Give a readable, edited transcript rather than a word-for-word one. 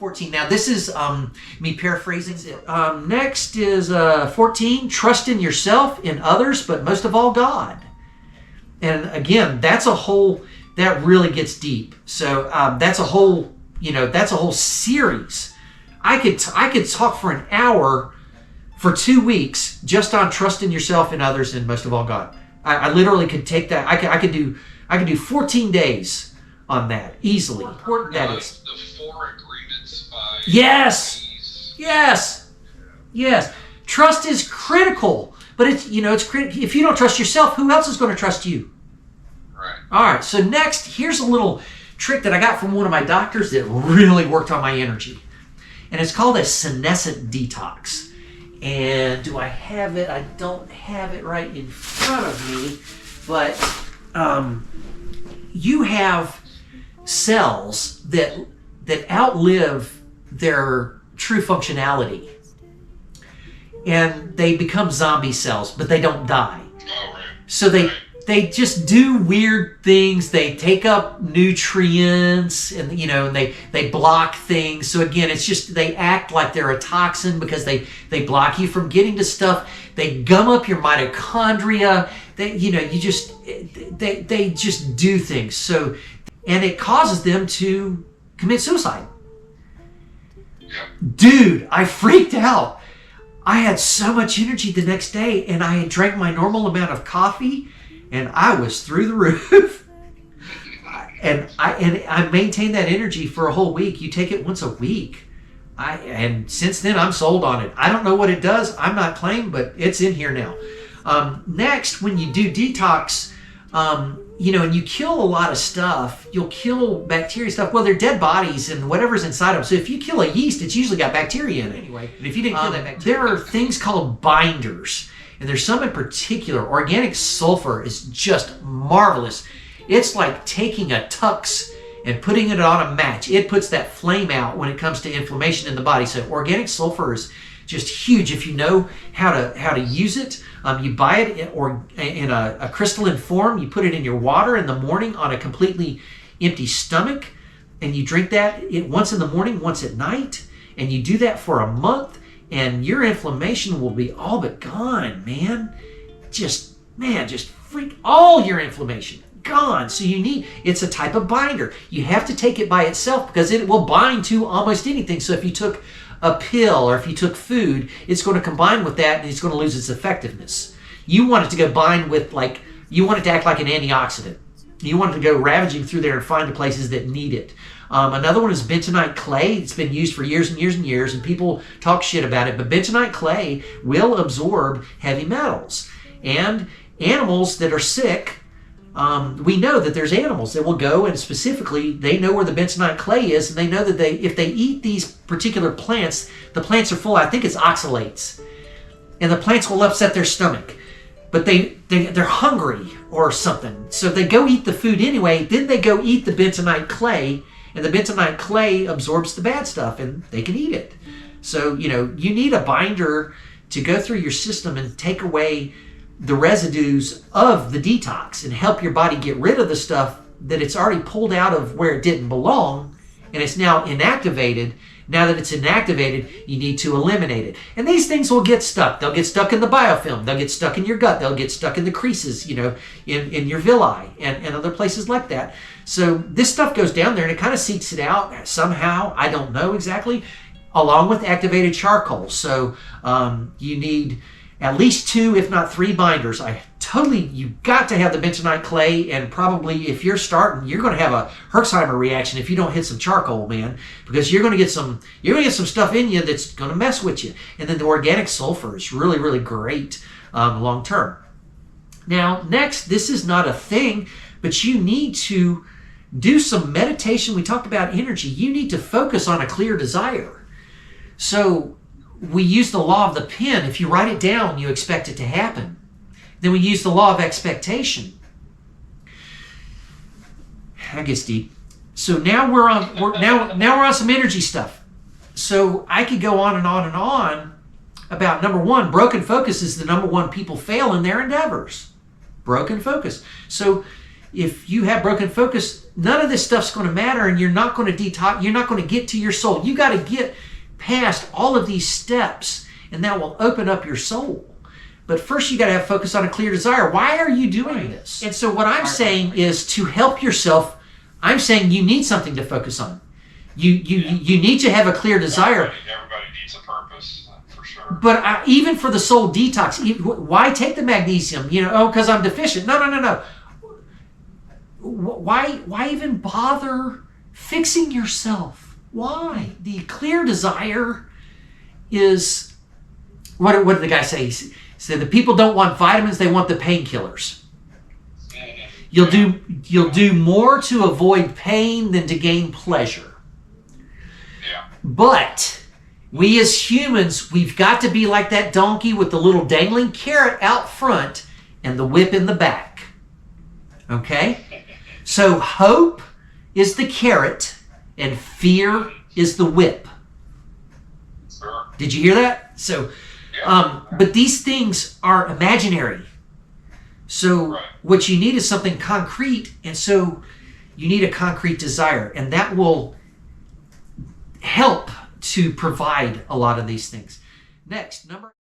14. Now this is me paraphrasing it. Next is 14. Trust in yourself, in others, but most of all God. And again, that really gets deep. So that's a whole series. I could talk for an hour for 2 weeks just on trust in yourself, in others, and most of all God. I literally could take that. I could do 14 days on that easily. Important that is. The 4 agreements by Yes. Trust is critical, but it's critical. If you don't trust yourself, who else is going to trust you? Right. All right. So next, here's a little trick that I got from one of my doctors that really worked on my energy, and it's called a senescent detox. And do I have it? I don't have it right in front of me, but you have cells that outlive their true functionality, and they become zombie cells, but they don't die. Oh, right. So they just do weird things. They take up nutrients, and they block things. So again, it's just they act like they're a toxin because they block you from getting to stuff. They gum up your mitochondria. They just do things. So, and it causes them to commit suicide. Yep. Dude, I freaked out. I had so much energy the next day, and I had drank my normal amount of coffee, and I was through the roof. and I maintained that energy for a whole week. You take it once a week. And since then, I'm sold on it. I don't know what it does. I'm not claimed, but it's in here now. Next, when you do detox, and you kill a lot of stuff, you'll kill bacteria stuff. Well, they're dead bodies and whatever's inside them. So if you kill a yeast, it's usually got bacteria in it anyway. And if you didn't kill that bacteria, there are things called binders. And there's some in particular. Organic sulfur is just marvelous. It's like taking a tux and putting it on a match. It puts that flame out when it comes to inflammation in the body. So organic sulfur is just huge if you know how to use it. You buy it in a crystalline form. You put it in your water in the morning on a completely empty stomach, and you drink that once in the morning, once at night, and you do that for a month, and your inflammation will be all but gone, man. Just freak all your inflammation gone. So it's a type of binder. You have to take it by itself because it will bind to almost anything. So if you took a pill or if you took food, it's going to combine with that and it's going to lose its effectiveness. You want it to go bind with, you want it to act like an antioxidant. You want it to go ravaging through there and find the places that need it. Another one is bentonite clay. It's been used for years and years and years, and people talk shit about it, but bentonite clay will absorb heavy metals. And animals that are sick, we know that there's animals that will go and specifically they know where the bentonite clay is, and they know that if they eat these particular plants, the plants are full, I think it's oxalates, and the plants will upset their stomach, but they're hungry or something, so they go eat the food anyway. Then they go eat the bentonite clay, and the bentonite clay absorbs the bad stuff and they can eat it. So you need a binder to go through your system and take away the residues of the detox and help your body get rid of the stuff that it's already pulled out of where it didn't belong, and it's now inactivated. Now that it's inactivated, you need to eliminate it. And these things will get stuck. They'll get stuck in the biofilm. They'll get stuck in your gut. They'll get stuck in the creases, in your villi and other places like that. So this stuff goes down there and it kind of seeks it out somehow. I don't know exactly, along with activated charcoal. So you need at least 2, if not 3 binders. You got to have the bentonite clay, and probably if you're starting, you're going to have a Herxheimer reaction if you don't hit some charcoal, man, because you're going to get some stuff in you that's going to mess with you. And then the organic sulfur is really, really great long term. Now, next, this is not a thing, but you need to do some meditation. We talked about energy. You need to focus on a clear desire. So we use the law of the pen. If you write it down, you expect it to happen. Then we use the law of expectation. That gets deep. So now we're on some energy stuff. So I could go on and on and on about number 1, broken focus is the number 1 people fail in their endeavors. Broken focus. So if you have broken focus, none of this stuff's going to matter, and you're not going to detox. You're not going to get to your soul. You got to get past all of these steps, and that will open up your soul. But first, you got to have focus on a clear desire. Why are you doing this? And so what I'm saying is, to help yourself, I'm saying you need something to focus on. You need to have a clear desire. Everybody needs a purpose, for sure. But even for the soul detox, why take the magnesium? Because I'm deficient. No. Why even bother fixing yourself? Why? The clear desire is, what did the guy say? He said the people don't want vitamins, they want the painkillers. You'll do more to avoid pain than to gain pleasure. Yeah. But we as humans, we've got to be like that donkey with the little dangling carrot out front and the whip in the back. Okay? So hope is the carrot and fear is the whip. Sure. Did you hear that? So, but these things are imaginary. So what you need is something concrete, and so you need a concrete desire, and that will help to provide a lot of these things. Next, number